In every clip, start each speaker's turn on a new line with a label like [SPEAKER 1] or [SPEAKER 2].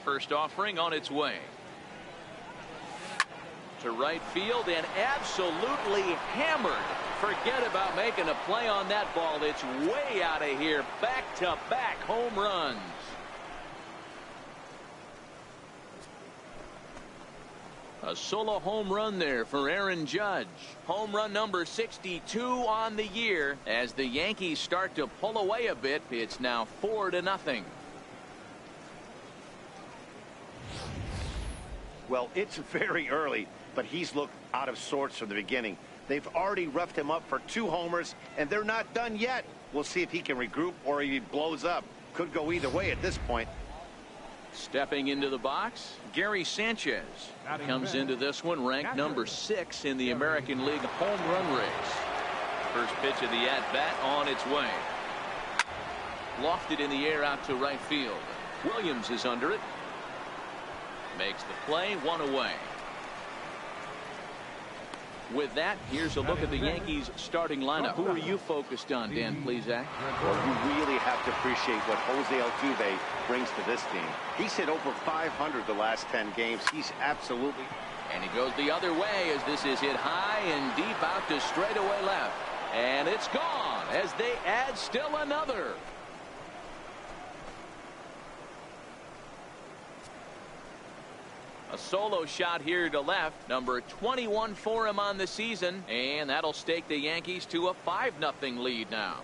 [SPEAKER 1] First offering on its way. To right field and absolutely hammered. Forget about making a play on that ball. It's way out of here. Back-to-back home runs. A solo home run there for Aaron Judge. Home run number 62 on the year. As the Yankees start to pull away a bit, it's now 4-0.
[SPEAKER 2] Well, it's very early, but he's looked out of sorts from the beginning. They've already roughed him up for 2 homers, and they're not done yet. We'll see if he can regroup or if he blows up. Could go either way at this point.
[SPEAKER 1] Stepping into the box, Gary Sanchez comes into this one ranked number 6 in the American League home run race. First pitch of the at-bat on its way. Lofted in the air out to right field. Williams is under it. Makes the play, 1 away. With that, here's a look at the Yankees starting lineup. Who are you focused on, Dan Plesac?
[SPEAKER 2] Well, you really have to appreciate what Jose Altuve brings to this team. He's hit over 500 the last 10 games. He's absolutely...
[SPEAKER 1] And he goes the other way as this is hit high and deep out to straightaway left. And it's gone as they add still another. A solo shot here to left, number 21 for him on the season, and that'll stake the Yankees to a 5-0 lead now.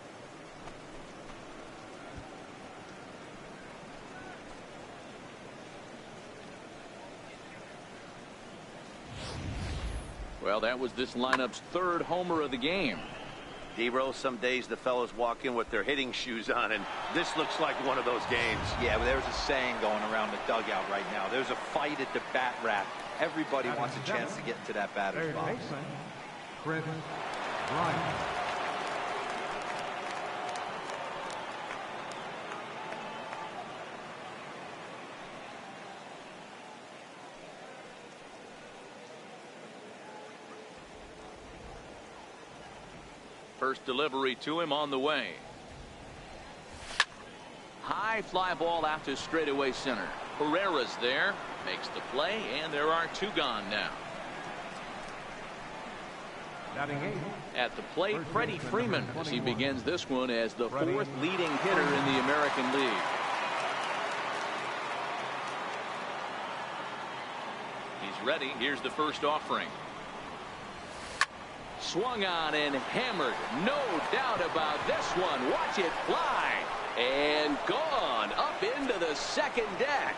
[SPEAKER 1] Well, that was this lineup's 3rd homer of the game.
[SPEAKER 2] D-Rose, some days the fellows walk in with their hitting shoes on, and this looks like one of those games.
[SPEAKER 3] Yeah, but there's a saying going around the dugout right now. There's a fight at the bat rack. Everybody wants a chance to get into that batter's box.
[SPEAKER 1] First delivery to him on the way. High fly ball out to straightaway center. Herrera's there, makes the play, and there are 2 gone now. At the plate, Freddie Freeman as he begins this one as the 4th leading hitter in the American League. He's ready. Here's the first offering. Swung on and hammered. No doubt about this one. Watch it fly. And gone up into the second deck.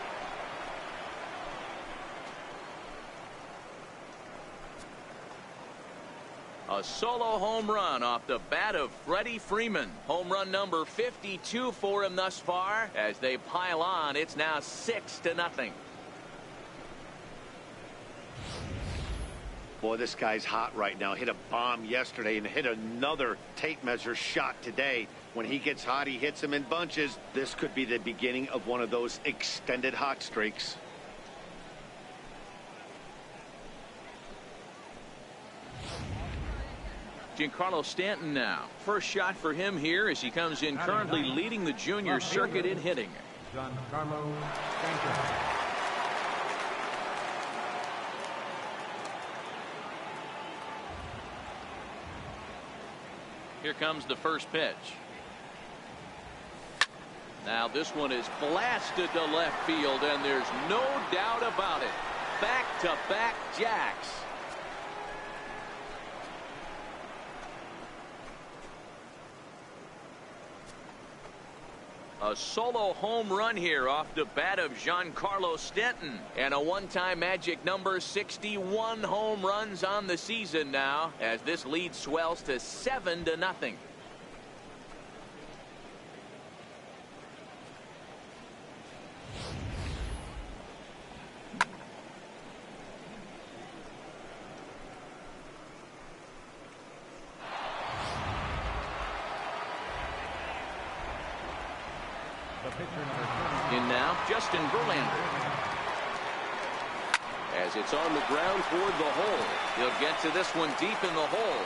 [SPEAKER 1] A solo home run off the bat of Freddie Freeman. Home run number 52 for him thus far. As they pile on, it's now 6-0.
[SPEAKER 2] Boy, this guy's hot right now. Hit a bomb yesterday and hit another tape measure shot today. When he gets hot, he hits them in bunches. This could be the beginning of one of those extended hot streaks.
[SPEAKER 1] Giancarlo Stanton now. First shot for him here as he comes in currently leading the junior circuit in hitting.
[SPEAKER 4] Giancarlo Stanton.
[SPEAKER 1] Here comes the first pitch. Now this one is blasted to left field, and there's no doubt about it. Back-to-back jacks. A solo home run here off the bat of Giancarlo Stanton, and a one-time magic number 61 home runs on the season now as this lead swells to 7-0. In now, Justin Verlander. As it's on the ground toward the hole. He'll get to this one deep in the hole.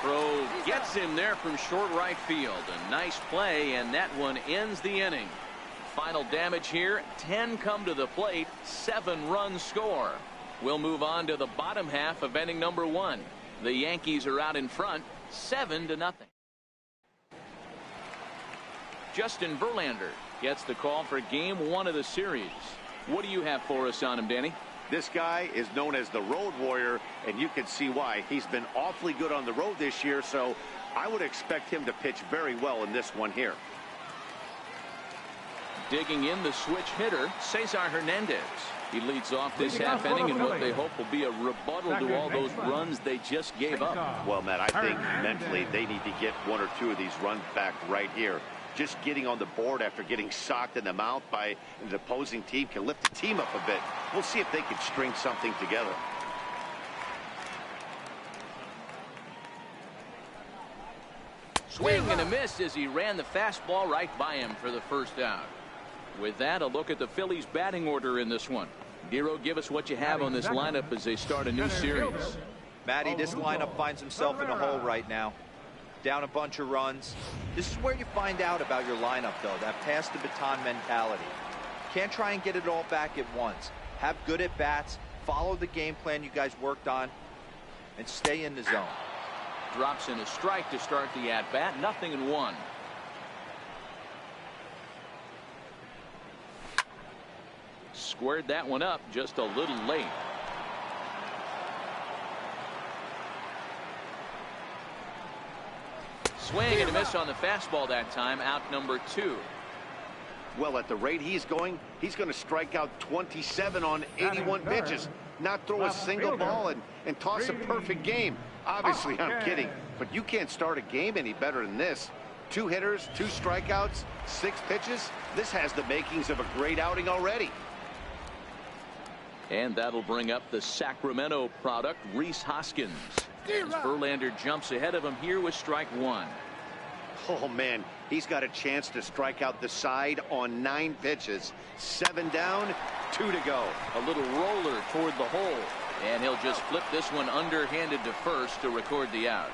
[SPEAKER 1] Throw gets him there from short right field. A nice play, and that one ends the inning. Final damage here, 10 come to the plate, 7 runs score. We'll move on to the bottom half of inning number 1. The Yankees are out in front, 7-0. Justin Verlander gets the call for game 1 of the series. What do you have for us on him, Danny?
[SPEAKER 2] This guy is known as the road warrior, and you can see why. He's been awfully good on the road this year, so I would expect him to pitch very well in this one here.
[SPEAKER 1] Digging in, the switch hitter, Cesar Hernandez. He leads off this half inning in what they hope will be a rebuttal to all those runs they just gave up.
[SPEAKER 2] Well, Matt, I think mentally they need to get 1 or 2 of these runs back right here. Just getting on the board after getting socked in the mouth by the opposing team can lift the team up a bit. We'll see if they can string something together.
[SPEAKER 1] Swing and a miss as he ran the fastball right by him for the first out. With that, a look at the Phillies batting order in this one. Giro, give us what you have on this lineup as they start a new series.
[SPEAKER 3] Matty, this lineup finds himself in a hole right now. Down a bunch of runs. This is where you find out about your lineup, though, that pass the baton mentality. Can't try and get it all back at once. Have good at bats, follow the game plan you guys worked on, and stay in the zone.
[SPEAKER 1] Drops in a strike to start the at-bat, 0-1. Squared that one up just a little late. Swing and a miss on the fastball that time, out number 2.
[SPEAKER 2] Well, at the rate he's going to strike out 27 on 81 pitches, not throw a single ball and toss a perfect game. Obviously, I'm kidding, but you can't start a game any better than this. 2 hitters, 2 strikeouts, 6 pitches. This has the makings of a great outing already.
[SPEAKER 1] And that'll bring up the Sacramento product, Rhys Hoskins. As Verlander jumps ahead of him here with strike 1.
[SPEAKER 2] Oh, man, he's got a chance to strike out the side on 9 pitches. 7 down, 2 to go.
[SPEAKER 1] A little roller toward the hole. And he'll just flip this one underhanded to first to record the out.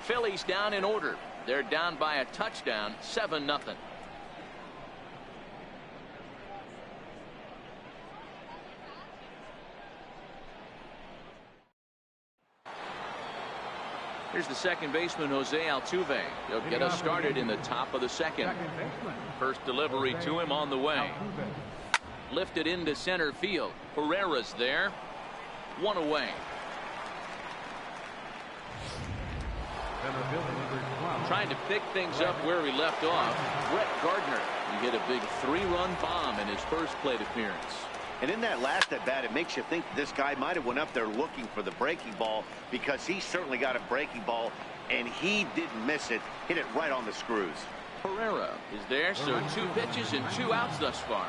[SPEAKER 1] Phillies down in order. They're down by a touchdown, 7-0. Here's the second baseman, Jose Altuve. He'll get us started in the top of the second. First delivery to him on the way. Lifted into center field. Pereira's there. 1 away. Trying to pick things up where he left off. Brett Gardner. He hit a big 3-run bomb in his first plate appearance.
[SPEAKER 2] And in that last at bat, it makes you think this guy might have went up there looking for the breaking ball, because he certainly got a breaking ball and he didn't miss it. Hit it right on the screws.
[SPEAKER 1] Pereira is there, so 2 pitches and 2 outs thus far.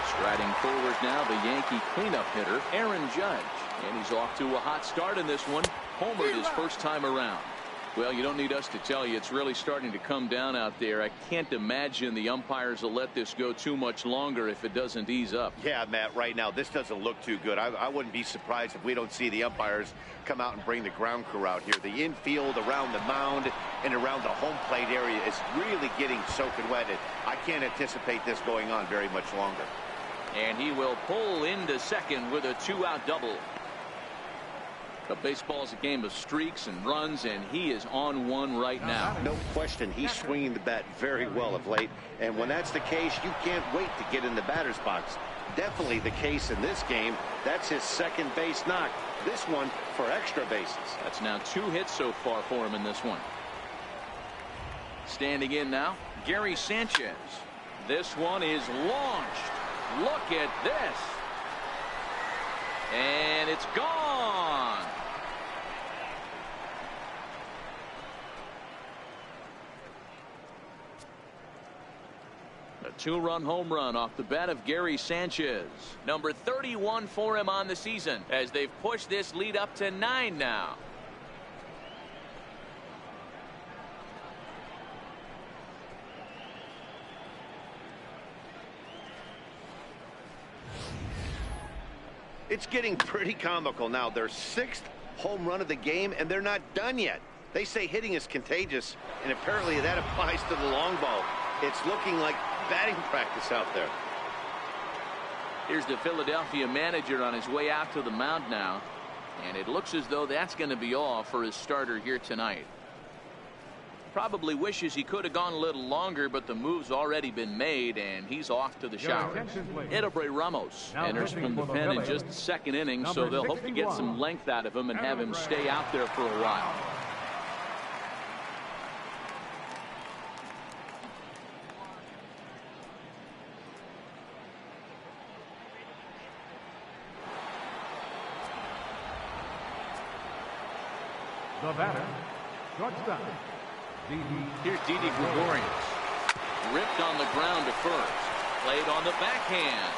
[SPEAKER 1] Striding forward now, the Yankee cleanup hitter, Aaron Judge. And he's off to a hot start in this one. Homered his first time around. Well, you don't need us to tell you, it's really starting to come down out there. I can't imagine the umpires will let this go too much longer if it doesn't ease up.
[SPEAKER 2] Yeah, Matt, right now this doesn't look too good. I wouldn't be surprised if we don't see the umpires come out and bring the ground crew out here. The infield around the mound and around the home plate area is really getting soaking wet. I can't anticipate this going on very much longer.
[SPEAKER 1] And he will pull into second with a 2-out double. The baseball is a game of streaks and runs, and he is on one right now.
[SPEAKER 2] No question, he's swinging the bat very well of late, and when that's the case, you can't wait to get in the batter's box. Definitely the case in this game. That's his second base knock. This one for extra bases.
[SPEAKER 1] That's now 2 hits so far for him in this one. Standing in now, Gary Sanchez. This one is launched. Look at this. And it's gone. A 2-run home run off the bat of Gary Sanchez. Number 31 for him on the season as they've pushed this lead up to 9 now.
[SPEAKER 2] It's getting pretty comical now. Their 6th home run of the game, and they're not done yet. They say hitting is contagious, and apparently that applies to the long ball. It's looking like batting practice out there.
[SPEAKER 1] Here's the Philadelphia manager on his way out to the mound now. And it looks as though that's going to be all for his starter here tonight. Probably wishes he could have gone a little longer, but the move's already been made, and he's off to the shower. Edelbray Ramos enters from the pen in just the second inning, so they'll hope to get some length out of him and have him stay out there for a while.
[SPEAKER 4] The batter, shortstop,
[SPEAKER 1] Here's Didi Gregorius. Ripped on the ground to first. Played on the backhand.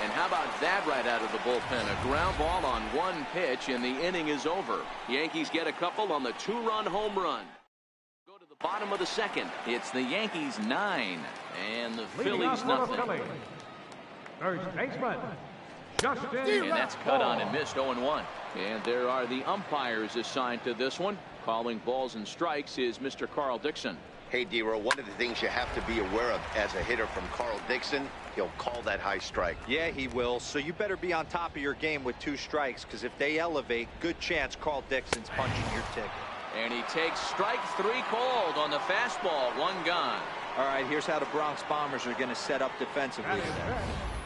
[SPEAKER 1] And how about that right out of the bullpen? A ground ball on one pitch, and the inning is over. Yankees get a couple on the two-run home run. Go to the bottom of the second. It's the Yankees 9 and the Phillies nothing.
[SPEAKER 4] First baseman, Justin.
[SPEAKER 1] And that's cut on and missed 0-1. And there are the umpires assigned to this one. Calling balls and strikes is Mr. Carl Dixon.
[SPEAKER 2] Hey, D-Row, one of the things you have to be aware of as a hitter from Carl Dixon, he'll call that high strike.
[SPEAKER 3] Yeah, he will. So you better be on top of your game with 2 strikes, because if they elevate, good chance Carl Dixon's punching your ticket.
[SPEAKER 1] And he takes strike 3 called on the fastball. 1 gone.
[SPEAKER 3] All right, here's how the Bronx Bombers are going to set up defensively today.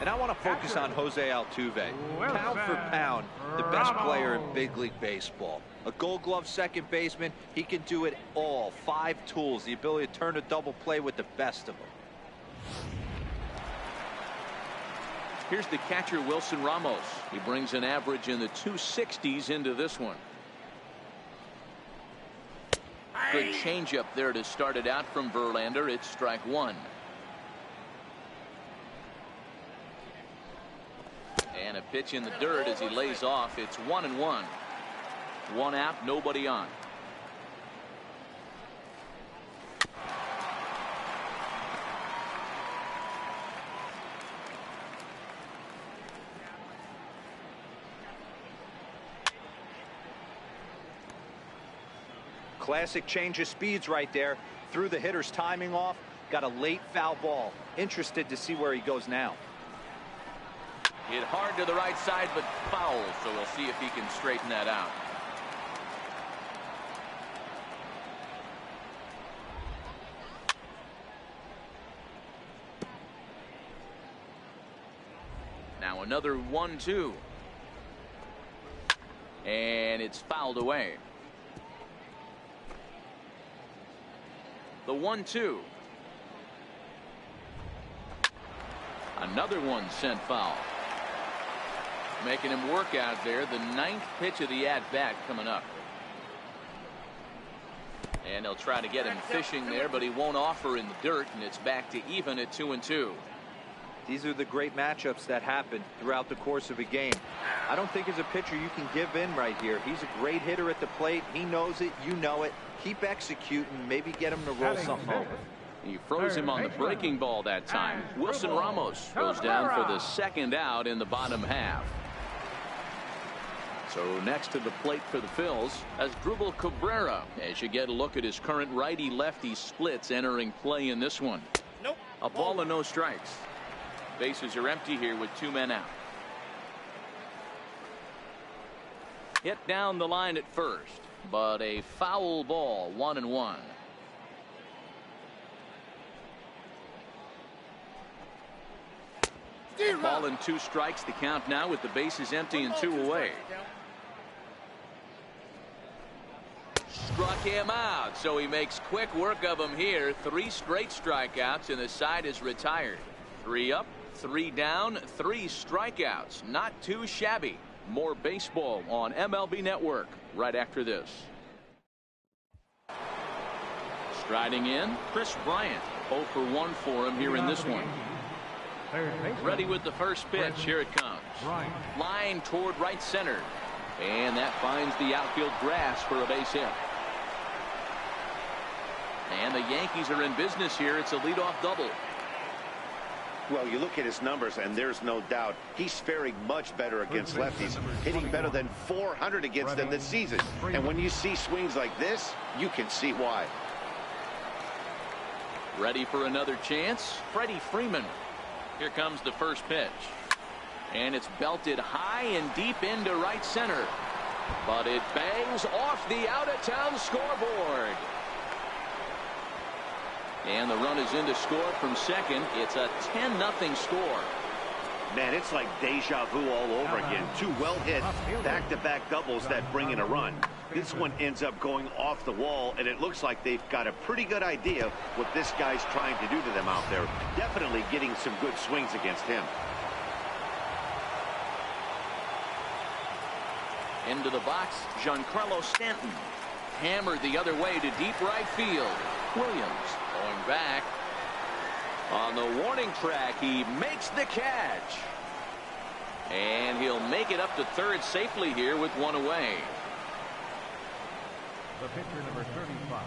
[SPEAKER 3] And I want to focus on Jose Altuve. Pound for pound, the best player in big league baseball. A Gold Glove second baseman, he can do it all. 5 tools, the ability to turn a double play with the best of them.
[SPEAKER 1] Here's the catcher, Wilson Ramos. He brings an average in the 260s into this one. Good changeup there to start it out from Verlander. It's strike 1. And a pitch in the dirt as he lays off. It's 1-1. 1 out, nobody on.
[SPEAKER 3] Classic change of speeds right there. Threw the hitter's timing off. Got a late foul ball. Interested to see where he goes now.
[SPEAKER 1] Hit hard to the right side, but foul, so we'll see if he can straighten that out. Now another 1-2. And it's fouled away. The 1-2. Another one sent foul. Making him work out there. The 9th pitch of the at-bat coming up. And they'll try to get him fishing there, but he won't offer in the dirt, and it's back to even at 2-2.
[SPEAKER 3] These are the great matchups that happen throughout the course of a game. I don't think as a pitcher you can give in right here. He's a great hitter at the plate. He knows it. You know it. Keep executing. Maybe get him to roll something over.
[SPEAKER 1] He froze him on the breaking ball that time. Wilson Ramos goes down for the 2nd out in the bottom half. So next to the plate for the Phils as Drupal Cabrera, as you get a look at his current righty-lefty splits entering play in this one.
[SPEAKER 5] Nope.
[SPEAKER 1] A ball and no strikes. Bases are empty here with 2 men out. Hit down the line at first, but a foul ball. 1-1. Ball and 2 strikes. The count now with the bases empty and 2 away. Struck him out, so he makes quick work of him here. 3 straight strikeouts, and the side is retired. 3 up, 3 down, 3 strikeouts. Not too shabby. More baseball on MLB Network right after this. Striding in, Chris Bryant. 0 for 1 for him here in this one. Ready with the first pitch. Here it comes. Line toward right center. And that finds the outfield grass for a base hit. And the Yankees are in business here. It's a leadoff double.
[SPEAKER 2] Well, you look at his numbers, and there's no doubt he's faring much better against lefties, hitting better than 400 against them this season. And when you see swings like this, you can see why.
[SPEAKER 1] Ready for another chance? Freddie Freeman. Here comes the first pitch. And it's belted high and deep into right center. But it bangs off the out-of-town scoreboard. And the run is in to score from second. It's a 10-0 score.
[SPEAKER 2] Man, it's like deja vu all over again. Two well-hit back-to-back doubles that bring in a run. This one ends up going off the wall, and it looks like they've got a pretty good idea what this guy's trying to do to them out there. Definitely getting some good swings against him.
[SPEAKER 1] Into the box, Giancarlo Stanton. Hammered the other way to deep right field. Williams going back. On the warning track, he makes the catch. And he'll make it up to third safely here with one away.
[SPEAKER 4] The pitcher, number 35,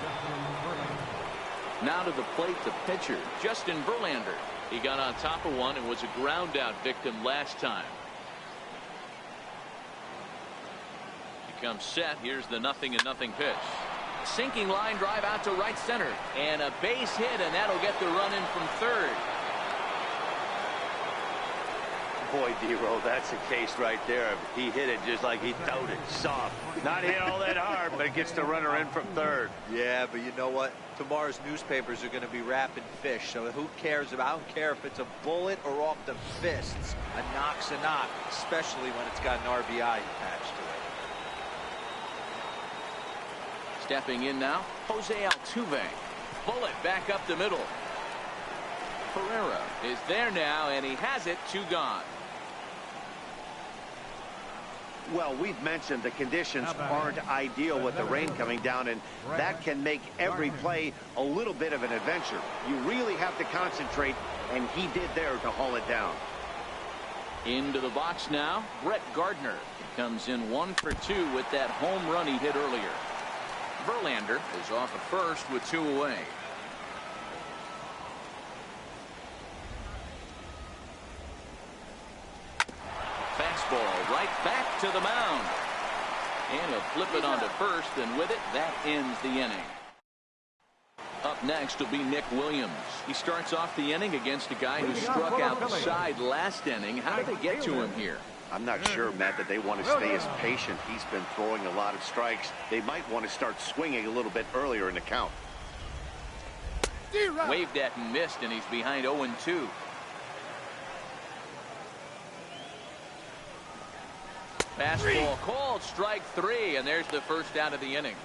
[SPEAKER 4] Justin Verlander.
[SPEAKER 1] Now to the plate, the pitcher, Justin Verlander. He got on top of one and was a ground out victim last time. He comes set. Here's the 0-0 pitch. Sinking line drive out to right center. And a base hit, and that'll get the run in from third.
[SPEAKER 2] Boy, D-Roll, that's a case right there. He hit it just like he throwed it, soft. Not hit all that hard, but it gets the runner in from third.
[SPEAKER 3] Yeah, but you know what? Tomorrow's newspapers are going to be wrapping fish, so who cares about? I don't care if it's a bullet or off the fists. A knock's a knock, especially when it's got an RBI attached to it.
[SPEAKER 1] Stepping in now, Jose Altuve. Bullet back up the middle. Pereira is there now, and he has it. 2 gone.
[SPEAKER 2] Well, we've mentioned the conditions aren't ideal with the rain coming down, and that can make every play a little bit of an adventure. You really have to concentrate, and he did there to haul it down.
[SPEAKER 1] Into the box now, Brett Gardner. He comes in 1 for 2 with that home run he hit earlier. Verlander is off at first with 2 away. Fastball right back to the mound. And he'll flip it onto first, and with it, that ends the inning. Up next will be Nick Williams. He starts off the inning against a guy who struck outside last inning. How did they get to him here?
[SPEAKER 2] I'm not sure, Matt, that they want to stay as patient. He's been throwing a lot of strikes. They might want to start swinging a little bit earlier in the count.
[SPEAKER 1] Waved at and missed, and he's behind 0-2. Fastball called, strike 3, and there's the first out of the inning.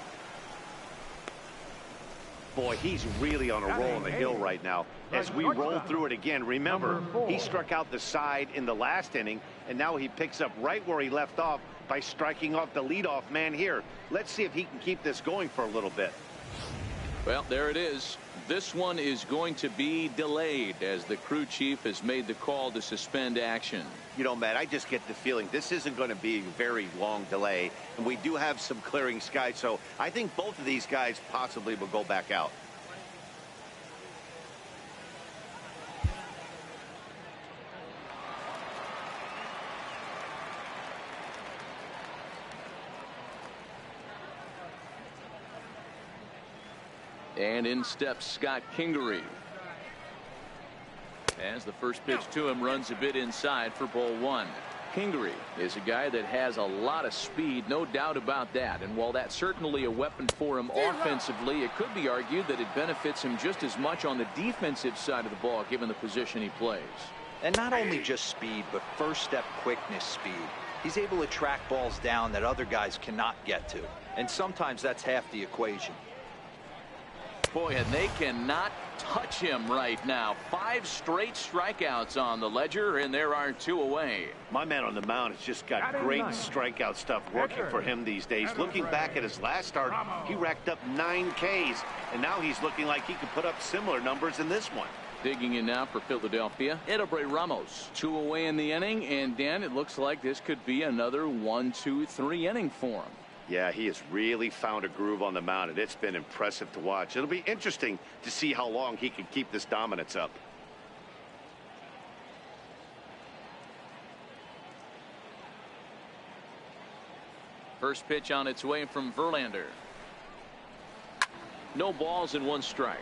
[SPEAKER 2] Boy, he's really on a roll on the hill right now. As we roll through it again, remember, he struck out the side in the last inning, and now he picks up right where he left off by striking off the leadoff man here. Let's see if he can keep this going for a little bit.
[SPEAKER 1] Well, there it is. This one is going to be delayed as the crew chief has made the call to suspend action.
[SPEAKER 2] You know, Matt, I just get the feeling this isn't going to be a very long delay, and we do have some clearing skies, so I think both of these guys possibly will go back out.
[SPEAKER 1] And in steps Scott Kingery. As the first pitch to him runs a bit inside for ball 1. Kingery is a guy that has a lot of speed, no doubt about that. And while that's certainly a weapon for him offensively, it could be argued that it benefits him just as much on the defensive side of the ball, given the position he plays.
[SPEAKER 3] And not only just speed, but first step quickness speed. He's able to track balls down that other guys cannot get to. And sometimes that's half the equation.
[SPEAKER 1] Boy, and they cannot touch him right now. 5 straight strikeouts on the ledger, and there are 2 away.
[SPEAKER 2] My man on the mound has just got great strikeout stuff working for him these days. Looking back at his last start, he racked up 9 Ks, and now he's looking like he could put up similar numbers in this one.
[SPEAKER 1] Digging in now for Philadelphia, Edobre Ramos. 2 away in the inning, and Dan, it looks like this could be another 1-2-3 inning for him.
[SPEAKER 2] Yeah, he has really found a groove on the mound, and it's been impressive to watch. It'll be interesting to see how long he can keep this dominance up.
[SPEAKER 1] First pitch on its way from Verlander. No balls and 1 strike.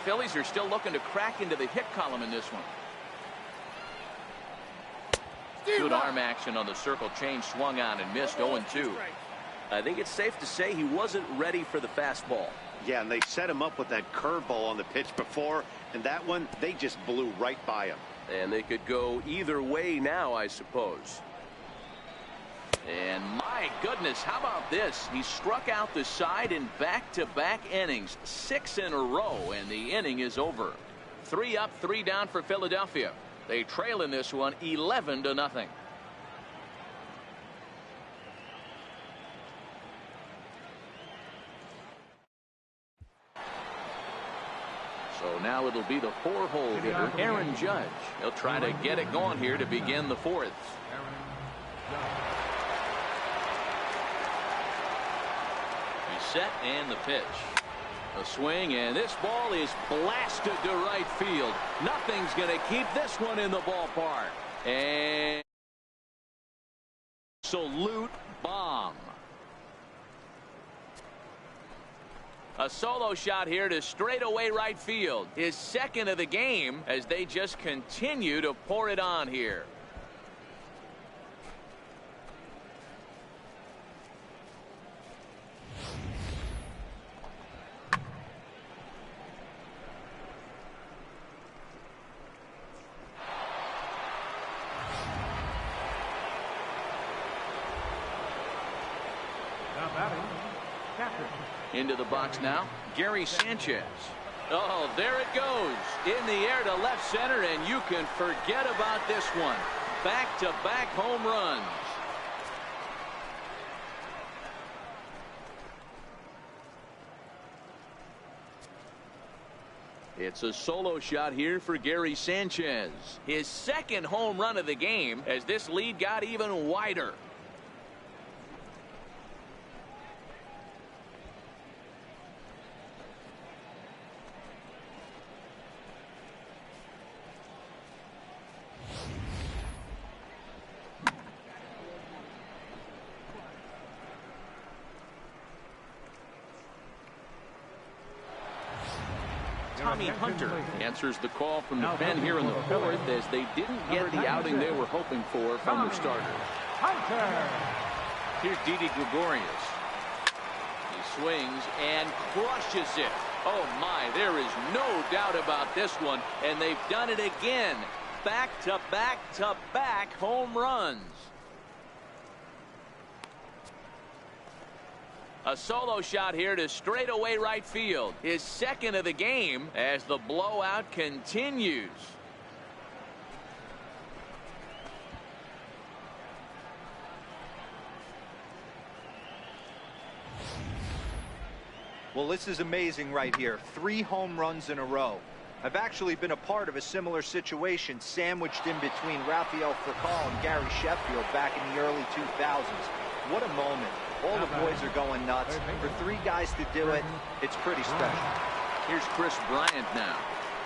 [SPEAKER 1] Phillies are still looking to crack into the hit column in this one. Good arm action on the circle change, swung on and missed. 0-2.
[SPEAKER 5] I think it's safe to say he wasn't ready for the fastball.
[SPEAKER 2] Yeah, and they set him up with that curveball on the pitch before, and that one, they just blew right by him.
[SPEAKER 5] And they could go either way now, I suppose.
[SPEAKER 1] And my goodness, how about this? He struck out the side in back-to-back innings, 6 in a row, and the inning is over. 3 up, 3 down for Philadelphia. They trail in this one 11-0. So now it'll be the 4-hole hitter, Aaron Judge. He'll try to get it going here to begin the 4th. He's set and the pitch. A swing, and this ball is blasted to right field. Nothing's going to keep this one in the ballpark. And absolute bomb. A solo shot here to straightaway right field. His second of the game as they just continue to pour it on here. Into the box now, Gary Sanchez. Oh, there it goes. In the air to left center, and you can forget about this one. Back-to-back home runs. It's a solo shot here for Gary Sanchez. His second home run of the game as this lead got even wider. Tommy Hunter answers the call from the pen here in the 4th as they didn't get the outing they were hoping for from their starter. Here's Didi Gregorius. He swings and crushes it. Oh my, there is no doubt about this one, and they've done it again. Back-to-back-to-back home runs. A solo shot here to straightaway right field. His second of the game as the blowout continues.
[SPEAKER 3] Well, this is amazing right here. 3 home runs in a row. I've actually been a part of a similar situation sandwiched in between Rafael Furcal and Gary Sheffield back in the early 2000s. What a moment. All the boys are going nuts. For 3 guys to do it, it's pretty special.
[SPEAKER 1] Here's Chris Bryant now.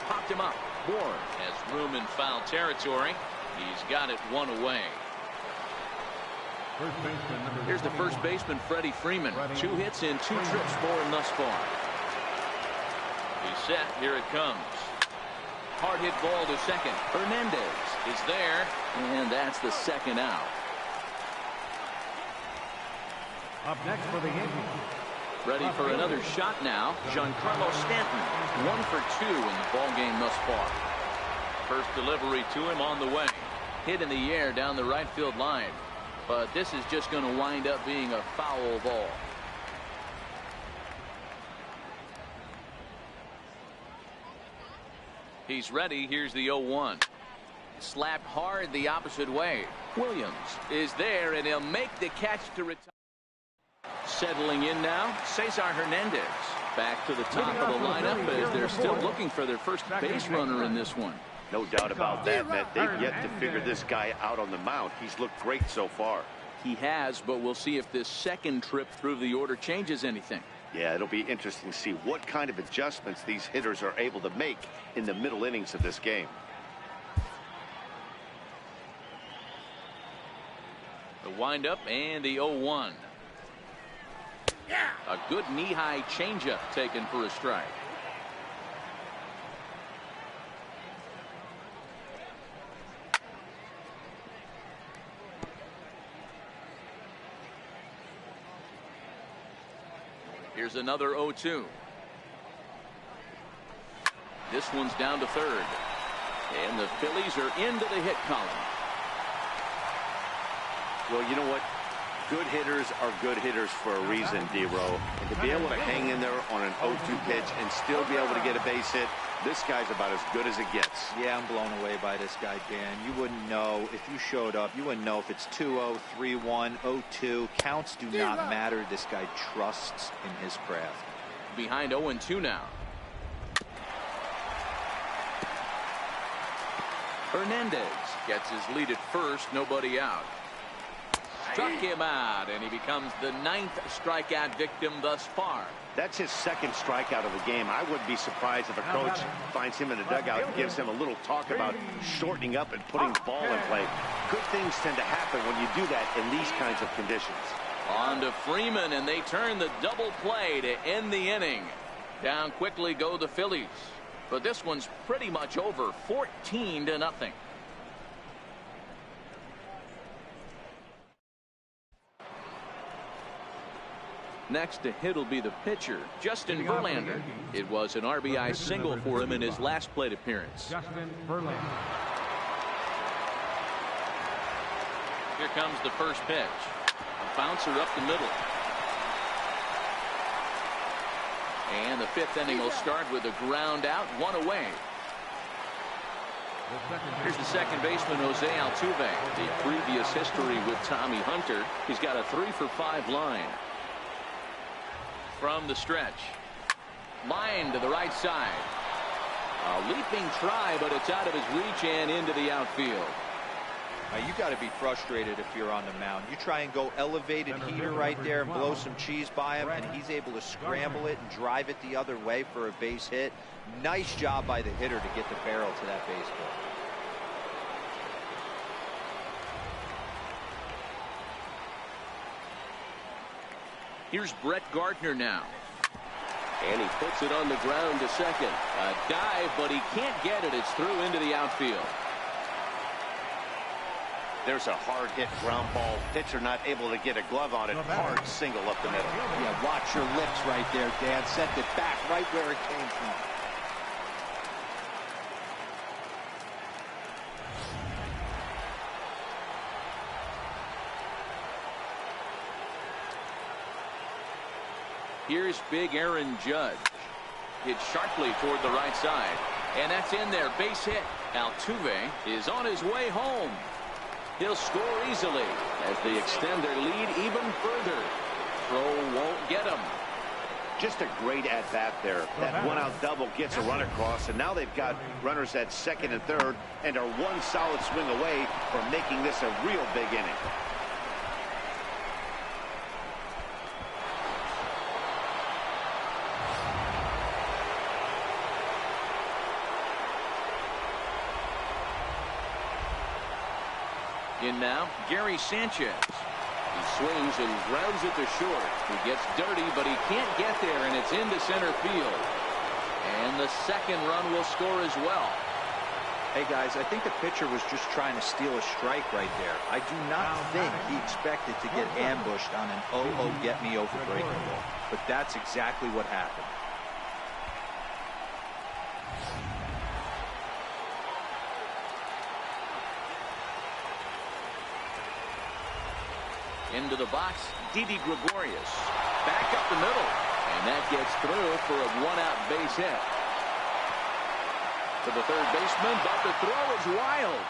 [SPEAKER 1] Popped him up. Ward has room in foul territory. He's got it 1 away. Here's the first baseman, Freddie Freeman. 2 hits and 2 trips for him thus far. He's set. Here it comes. Hard hit ball to second. Hernandez is there, and that's the second out.
[SPEAKER 4] Up next for the Yankees.
[SPEAKER 1] Ready for another shot now. Giancarlo Stanton. 1 for 2 in the ballgame thus far. First delivery to him on the way. Hit in the air down the right field line. But this is just going to wind up being a foul ball. He's ready. Here's the 0-1. Slapped hard the opposite way. Williams is there, and he'll make the catch to retire. Settling in now, Cesar Hernandez. Back to the top of the lineup as they're still looking for their first base runner in this one.
[SPEAKER 2] No doubt about that, Matt. They've yet to figure this guy out on the mound. He's looked great so far.
[SPEAKER 1] He has, but we'll see if this second trip through the order changes anything.
[SPEAKER 2] Yeah, it'll be interesting to see what kind of adjustments these hitters are able to make in the middle innings of this game.
[SPEAKER 1] The windup and the 0-1. A good knee-high changeup taken for a strike. Here's another 0-2. This one's down to third. And the Phillies are into the hit column.
[SPEAKER 2] Well, you know what? Good hitters are good hitters for a reason, D-Row. And to be able to hang in there on an 0-2 pitch and still be able to get a base hit, this guy's about as good as it gets.
[SPEAKER 3] Yeah, I'm blown away by this guy, Dan. You wouldn't know if you showed up. You wouldn't know if it's 2-0, 3-1, 0-2. Counts do not matter. This guy trusts in his craft.
[SPEAKER 1] Behind 0-2 now. Hernandez gets his lead at first, nobody out. Struck him out, and he becomes the 9th strikeout victim thus far.
[SPEAKER 2] That's his 2nd strikeout of the game. I wouldn't be surprised if a coach finds him in the dugout and gives him a little talk about shortening up and putting the ball in play. Good things tend to happen when you do that in these kinds of conditions.
[SPEAKER 1] On to Freeman, and they turn the double play to end the inning. Down quickly go the Phillies. But this one's pretty much over, 14-0. Next to hit will be the pitcher, Justin Verlander. It was an RBI single for him in his last plate appearance.
[SPEAKER 4] Justin Verlander.
[SPEAKER 1] Here comes the first pitch. A bouncer up the middle. And the 5th inning will start with a ground out, 1 away. Here's the second baseman, Jose Altuve. The previous history with Tommy Hunter. He's got a 3-for-5 line. From the stretch. Line to the right side. A leaping try, but it's out of his reach and into the outfield.
[SPEAKER 3] Now, you got to be frustrated if you're on the mound. You try and go elevated heater right there and blow some cheese by him, and he's able to scramble it and drive it the other way for a base hit. Nice job by the hitter to get the barrel to that baseball.
[SPEAKER 1] Here's Brett Gardner now. And he puts it on the ground to second. A dive, but he can't get it. It's through into the outfield.
[SPEAKER 2] There's a hard hit ground ball. Pitcher not able to get a glove on it. Hard single up the middle.
[SPEAKER 3] Yeah, watch your lips right there, Dan. Sent it back right where it came from.
[SPEAKER 1] Here's big Aaron Judge. Hit sharply toward the right side. And that's in there. Base hit. Altuve is on his way home. He'll score easily as they extend their lead even further. Throw won't get him.
[SPEAKER 2] Just a great at-bat there. That one-out double gets a run across, and now they've got runners at second and third and are one solid swing away from making this a real big inning.
[SPEAKER 1] In now, Gary Sanchez. He swings and grounds it to short. He gets dirty, but he can't get there, and it's into center field. And the second run will score as well.
[SPEAKER 3] Hey, guys, I think the pitcher was just trying to steal a strike right there. I do not think he expected to get ambushed on an 0-0 get me over breaking ball. But that's exactly what happened.
[SPEAKER 1] Into the box, Didi Gregorius. Back up the middle. And that gets through for a one-out base hit. To the third baseman, but the throw is wild.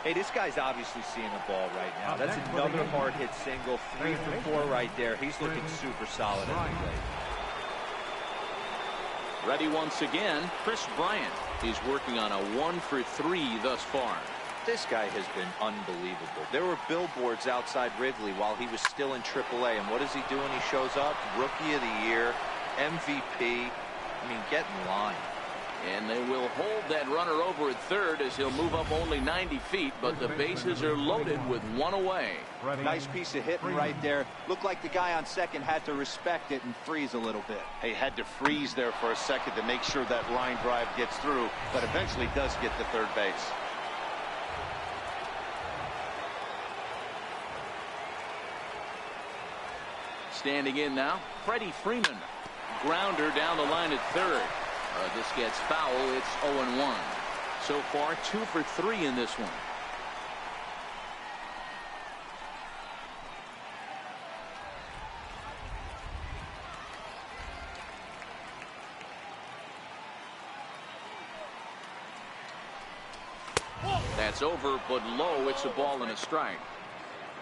[SPEAKER 3] Hey, this guy's obviously seeing the ball right now. That's another hard hit single. 3 for 4 right there. He's looking super solid at the plate.
[SPEAKER 1] Ready once again, Chris Bryant. He's working on a 1 for 3 thus far.
[SPEAKER 3] This guy has been unbelievable. There were billboards outside Wrigley while he was still in AAA. And what does he do when he shows up? Rookie of the Year, MVP. I mean, get in line.
[SPEAKER 1] And they will hold that runner over at third as he'll move up only 90 feet, but the bases are loaded with 1 away.
[SPEAKER 3] Nice piece of hitting right there. Looked like the guy on second had to respect it and freeze a little bit.
[SPEAKER 2] He had to freeze there for a second to make sure that line drive gets through, but eventually does get to third base.
[SPEAKER 1] Standing in now, Freddie Freeman. Grounder down the line at third. This gets foul. It's 0-1. So far, 2 for 3 in this one. That's over, but low. It's a ball and a strike.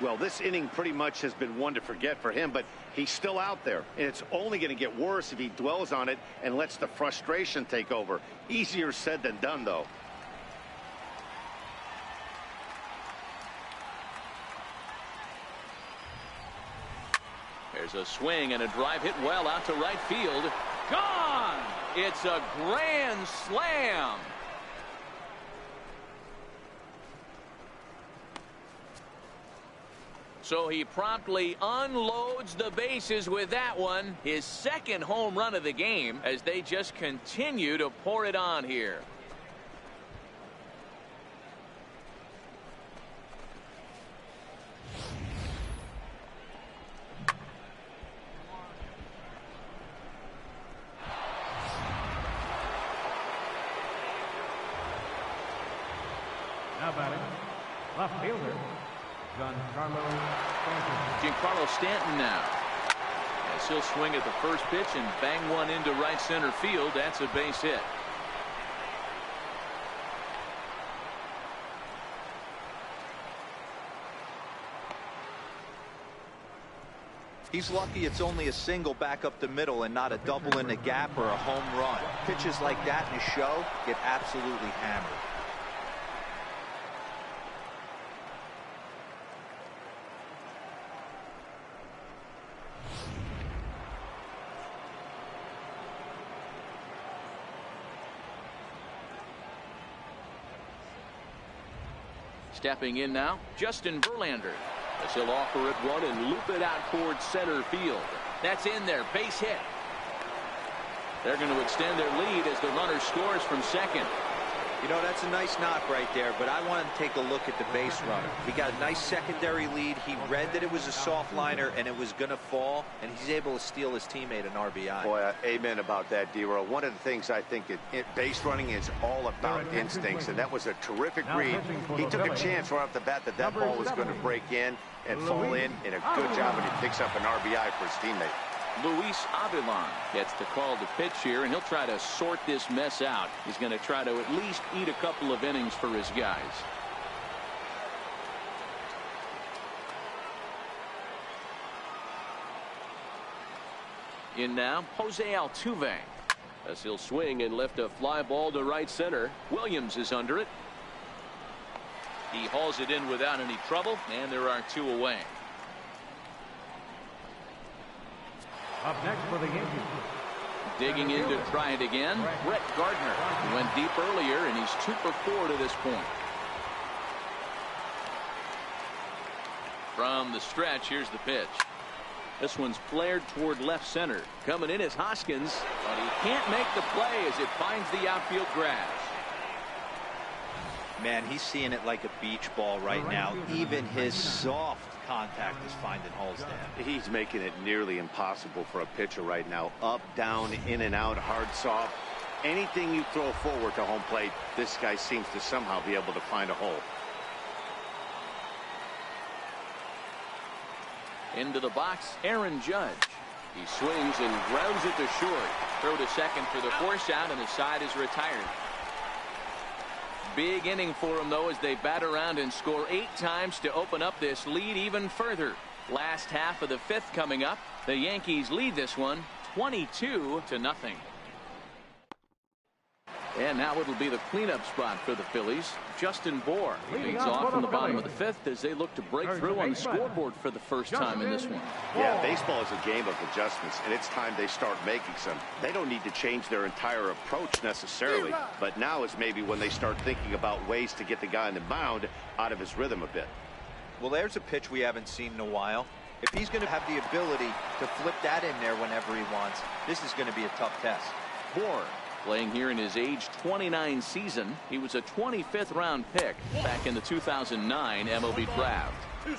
[SPEAKER 2] Well, this inning pretty much has been one to forget for him, but he's still out there, and it's only going to get worse if he dwells on it and lets the frustration take over. Easier said than done, though.
[SPEAKER 1] There's a swing and a drive hit well out to right field. Gone! It's a grand slam. So he promptly unloads the bases with that one. His second home run of the game as they just continue to pour it on here.
[SPEAKER 4] Now batting, left fielder,
[SPEAKER 1] Giancarlo Stanton now. As he'll swing at the first pitch and bang one into right center field. That's a base hit.
[SPEAKER 3] He's lucky it's only a single back up the middle and not a double in the gap or a home run. Pitches like that in a show get absolutely hammered.
[SPEAKER 1] Stepping in now, Justin Verlander. As he'll offer it one and loop it out towards center field. That's in there, base hit. They're going to extend their lead as the runner scores from second.
[SPEAKER 3] You know, that's a nice knock right there, but I want to take a look at the base runner. He got a nice secondary lead. He read that it was a soft liner and it was going to fall, and he's able to steal his teammate an RBI.
[SPEAKER 2] Boy, amen about that, D-Roll. One of the things I think base running is all about instincts, and that was a terrific read. He took a chance right off the bat that ball was going to break in and fall in a good job, and he picks up an RBI for his teammate.
[SPEAKER 1] Luis Avilan gets to call the pitch here, and he'll try to sort this mess out. He's going to try to at least eat a couple of innings for his guys. In now, Jose Altuve. As he'll swing and lift a fly ball to right center. Williams is under it. He hauls it in without any trouble, and there are 2 away.
[SPEAKER 4] up next for the Yankees.
[SPEAKER 1] Digging in to try it again, Brett Gardner. He went deep earlier, and he's 2 for 4 to this point. From the stretch, here's the pitch. This one's flared toward left center. Coming in is Hoskins, but he can't make the play as it finds the outfield grass.
[SPEAKER 3] Man, he's seeing it like a beach ball right now. Even his soft contact is finding holes there.
[SPEAKER 2] He's making it nearly impossible for a pitcher right now. Up, down, in and out, hard, soft. Anything you throw forward to home plate, this guy seems to somehow be able to find a hole.
[SPEAKER 1] Into the box, Aaron Judge. He swings and grounds it to short. Throw to second for the force out, and the side is retired. Big inning for him, though, as they bat around and score 8 times to open up this lead even further. Last half of the 5th coming up. The Yankees lead this one 22-0. And now it'll be the cleanup spot for the Phillies. Justin Bour leads off from the bottom of the 5th as they look to break through on the scoreboard for the first time in this one.
[SPEAKER 2] Yeah, baseball is a game of adjustments, and it's time they start making some. They don't need to change their entire approach necessarily, but now is maybe when they start thinking about ways to get the guy on the mound out of his rhythm a bit.
[SPEAKER 3] Well, there's a pitch we haven't seen in a while. If he's going to have the ability to flip that in there whenever he wants, this is going to be a tough test.
[SPEAKER 1] Bour playing here in his age 29 season. He was a 25th round pick back in the 2009 MLB draft.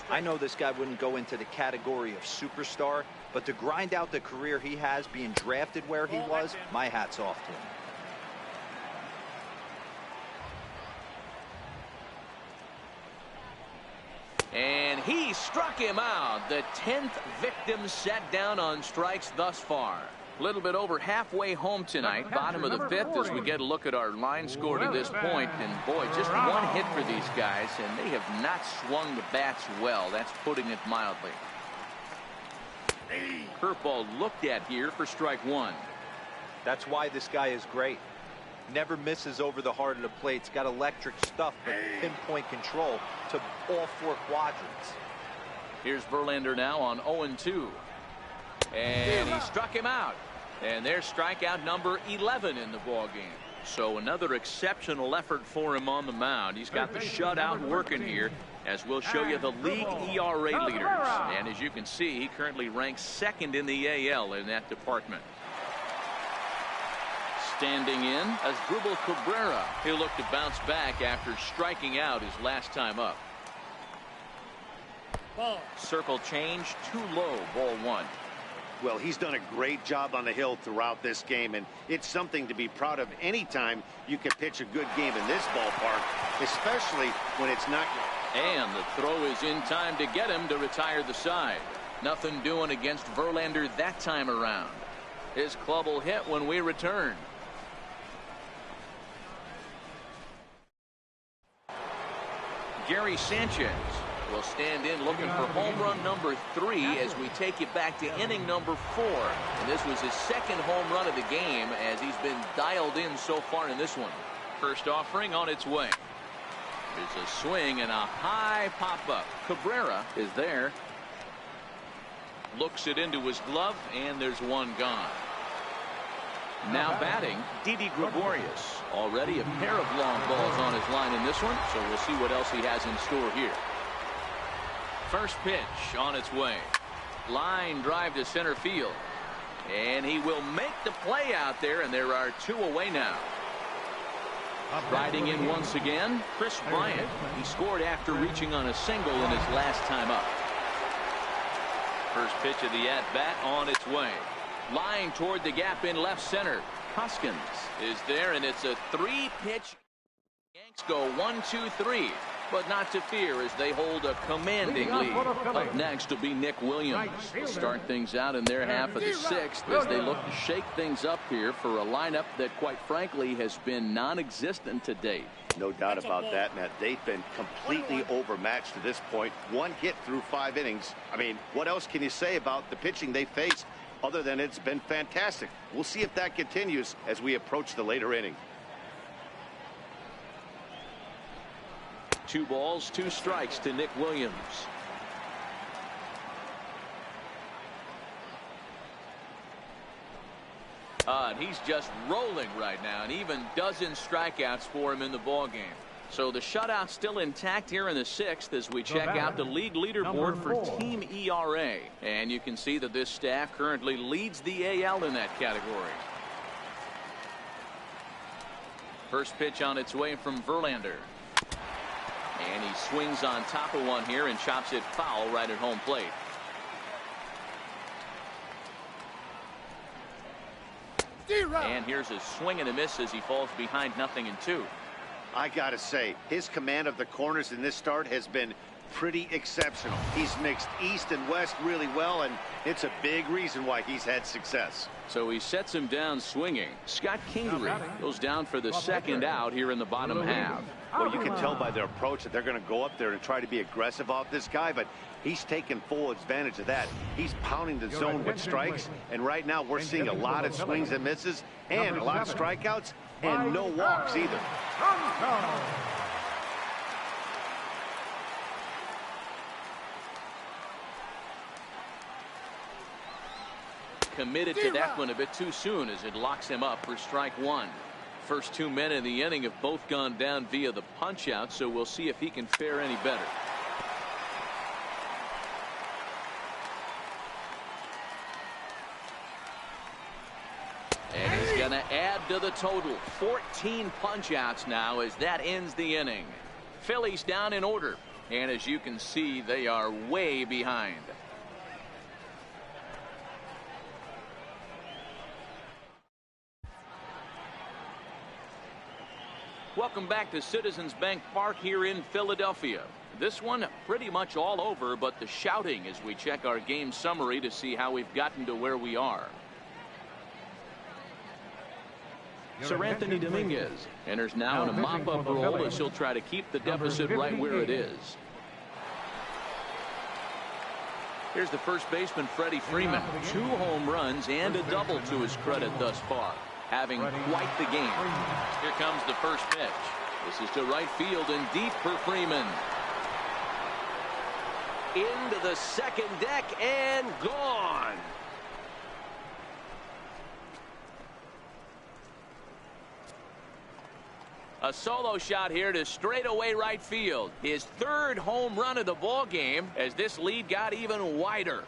[SPEAKER 3] I know this guy wouldn't go into the category of superstar, but to grind out the career he has being drafted where he was, my hat's off to him.
[SPEAKER 1] And he struck him out. The 10th victim set down on strikes thus far. A little bit over halfway home tonight, bottom of the 5th, as we get a look at our line score to this point. And boy, just one hit for these guys, and they have not swung the bats well. That's putting it mildly. Curveball looked at here for strike one.
[SPEAKER 3] That's why this guy is great. Never misses over the heart of the plate. He's got electric stuff, but pinpoint control to all four quadrants.
[SPEAKER 1] Here's Verlander now on 0-2. And he struck him out. And there's strikeout number 11 in the ballgame. So another exceptional effort for him on the mound. He's got the shutout working here, as we'll show you the league ERA leaders. And as you can see, he currently ranks second in the AL in that department. Standing in as Asdrubal Cabrera. He'll look to bounce back after striking out his last time up. Circle change, too low, ball one.
[SPEAKER 2] Well, he's done a great job on the hill throughout this game, and it's something to be proud of anytime you can pitch a good game in this ballpark, especially when it's not.
[SPEAKER 1] And the throw is in time to get him to retire the side. Nothing doing against Verlander that time around. His club will hit when we return. Gary Sanchez will stand in looking for home run number 3 as we take it back to inning number 4. And this was his second home run of the game, as he's been dialed in so far in this one. First offering on its way. There's a swing and a high pop-up. Cabrera is there. Looks it into his glove, and there's one gone. Now batting, Didi Gregorius. Already a pair of long balls on his line in this one, so we'll see what else he has in store here. First pitch on its way. Line drive to center field. And he will make the play out there, and there are 2 away now. Riding in once again, Chris Bryant. He scored after reaching on a single in his last time up. First pitch of the at-bat on its way. Line toward the gap in left center. Hoskins is there, and it's a 3-pitch. Yanks go 1-2-3, but not to fear as they hold a commanding lead. Up next will be Nick Williams. They'll start things out in their half of the 6th as they look to shake things up here for a lineup that, quite frankly, has been non-existent to date.
[SPEAKER 2] No doubt about that, Matt. They've been completely overmatched to this point. 1 hit through 5 innings. I mean, what else can you say about the pitching they faced other than it's been fantastic? We'll see if that continues as we approach the later inning.
[SPEAKER 1] 2 balls, 2 strikes to Nick Williams. And he's just rolling right now, and even dozen strikeouts for him in the ballgame. So the shutout still intact here in the 6th as we check out the league leaderboard for team ERA. And you can see that this staff currently leads the AL in that category. First pitch on its way from Verlander. And he swings on top of one here and chops it foul right at home plate. And here's a swing and a miss as he falls behind 0-2.
[SPEAKER 2] I gotta say, his command of the corners in this start has been pretty exceptional. He's mixed east and west really well, and it's a big reason why he's had success.
[SPEAKER 1] So he sets him down swinging. Scott Kingery goes down for the 2nd out here in the bottom half.
[SPEAKER 2] Well, you can tell by their approach that they're going to go up there and try to be aggressive off this guy, but he's taking full advantage of that. He's pounding the zone with strikes, and right now we're seeing a lot of swings and misses and a lot of strikeouts and no walks either.
[SPEAKER 1] Committed to that one a bit too soon as it locks him up for strike 1. First 2 men in the inning have both gone down via the punch out, so we'll see if he can fare any better. And he's going to add to the total. 14 punch outs now as that ends the inning. Phillies down in order. And as you can see, they are way behind. Welcome back to Citizens Bank Park here in Philadelphia. This one pretty much all over, but the shouting as we check our game summary to see how we've gotten to where we are. Sir Anthony Dominguez enters now in a mop-up role as he'll try to keep the deficit right where it is. Here's the first baseman, Freddie Freeman. 2 home runs and a double to his credit thus far, having quite the game. Here comes the first pitch. This is to right field and deep for Freeman. Into the second deck and gone. A solo shot here to straightaway right field. His 3rd home run of the ball game as this lead got even wider.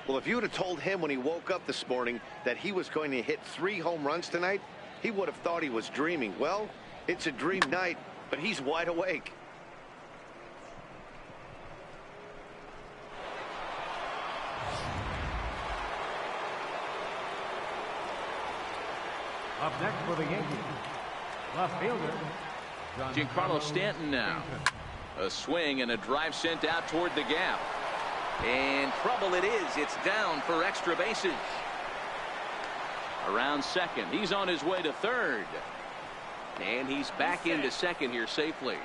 [SPEAKER 2] Well, if you would have told him when he woke up this morning that he was going to hit 3 home runs tonight, he would have thought he was dreaming. Well, it's a dream night, but he's wide awake.
[SPEAKER 4] Up next for the Yankees, left fielder
[SPEAKER 1] Giancarlo Stanton now. A swing and a drive sent out toward the gap. And trouble it is. It's down for extra bases. Around second. He's on his way to third. And he's back into second here safely.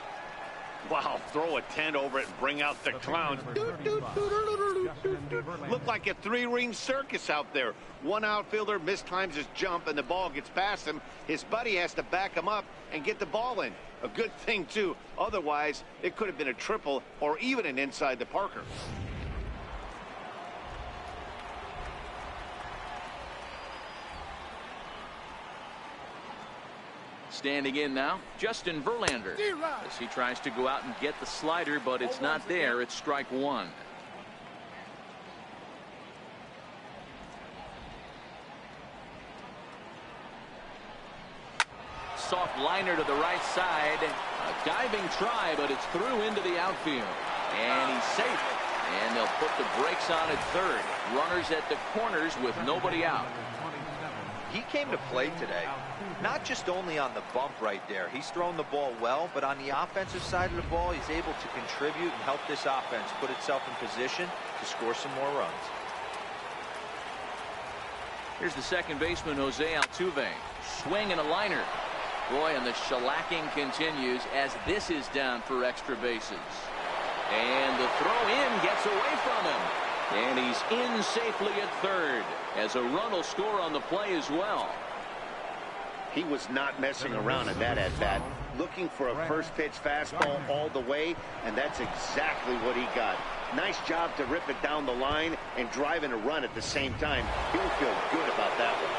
[SPEAKER 2] Wow, throw a tent over it and bring out the clown. Look like a 3-ring circus out there. One outfielder mistimes his jump and the ball gets past him. His buddy has to back him up and get the ball in. A good thing, too. Otherwise, it could have been a triple or even an inside the Parker.
[SPEAKER 1] Standing in now, Justin Verlander. As he tries to go out and get the slider, but it's not there. It's strike 1. Soft liner to the right side. A diving try, but it's through into the outfield. And he's safe. And they'll put the brakes on at third. Runners at the corners with nobody out.
[SPEAKER 3] He came to play today, not just only on the bump right there. He's thrown the ball well, but on the offensive side of the ball, he's able to contribute and help this offense put itself in position to score some more runs.
[SPEAKER 1] Here's the second baseman, Jose Altuve. Swing and a liner. Boy, and the shellacking continues as this is down for extra bases. And the throw in gets away from him. And he's in safely at third as a run will score on the play as well.
[SPEAKER 2] He was not messing around in that at-bat. Looking for a first pitch fastball all the way, and that's exactly what he got. Nice job to rip it down the line and drive in a run at the same time. He'll feel good about that one.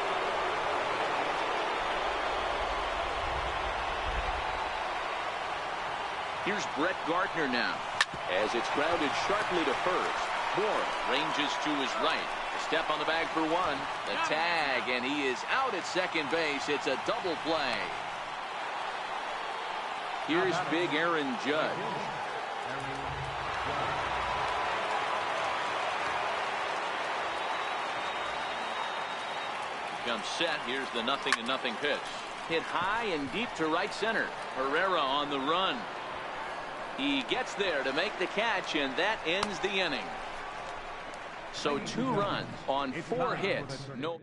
[SPEAKER 1] Here's Brett Gardner now as it's grounded sharply to first. Moore ranges to his right. A step on the bag for 1. The tag, and he is out at second base. It's a double play. Here's big Aaron Judge. Comes set. Here's the 0-0 pitch. Hit high and deep to right center. Herrera on the run. He gets there to make the catch, and that ends the inning. So 2 runs on 4 hits. No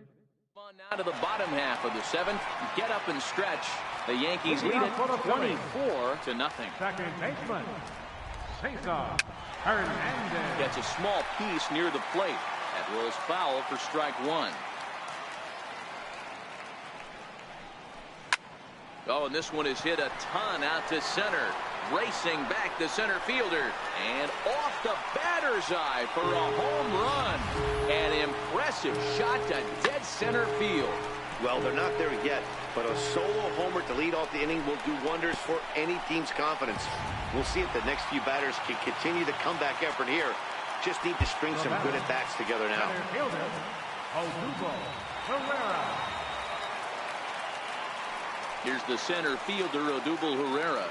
[SPEAKER 1] fun now to the bottom half of the 7th. Get up and stretch. The Yankees lead it 24-0.
[SPEAKER 4] second baseman, Cesar Hernandez.
[SPEAKER 1] Gets a small piece near the plate. That rolls foul for strike 1. Oh, and this one is hit a ton out to center. Racing back the center fielder. And off the batter's eye for a home run. An impressive shot to dead center field.
[SPEAKER 2] Well, they're not there yet, but a solo homer to lead off the inning will do wonders for any team's confidence. We'll see if the next few batters can continue the comeback effort here. Just need to string some good at-bats together now.
[SPEAKER 4] Center fielder, Odubel Herrera.
[SPEAKER 1] Here's the center fielder, Odubel Herrera.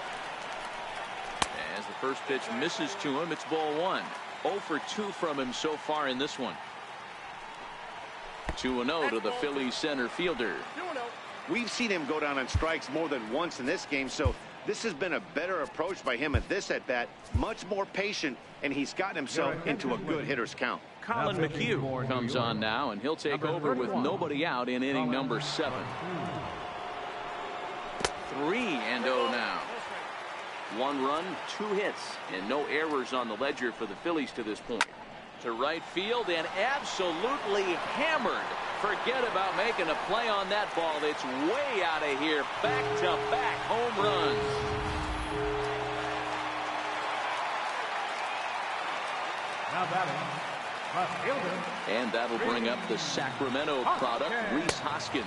[SPEAKER 1] As the first pitch misses to him, it's ball one. 0 for 2 from him so far in this one. 2-0 to the Phillies center fielder.
[SPEAKER 2] We've seen him go down on strikes more than once in this game, so this has been a better approach by him at this at-bat. Much more patient, and he's gotten himself into a good hitter's count.
[SPEAKER 1] Colin McHugh comes on now, and he'll take over with nobody out in inning number 7. 3-0 now. 1 run, 2 hits, and no errors on the ledger for the Phillies to this point. To right field and absolutely hammered. Forget about making a play on that ball. It's way out of here. Back-to-back home runs.
[SPEAKER 4] Now batting, left fielder.
[SPEAKER 1] And that'll bring up the Sacramento product, Rhys Hoskins.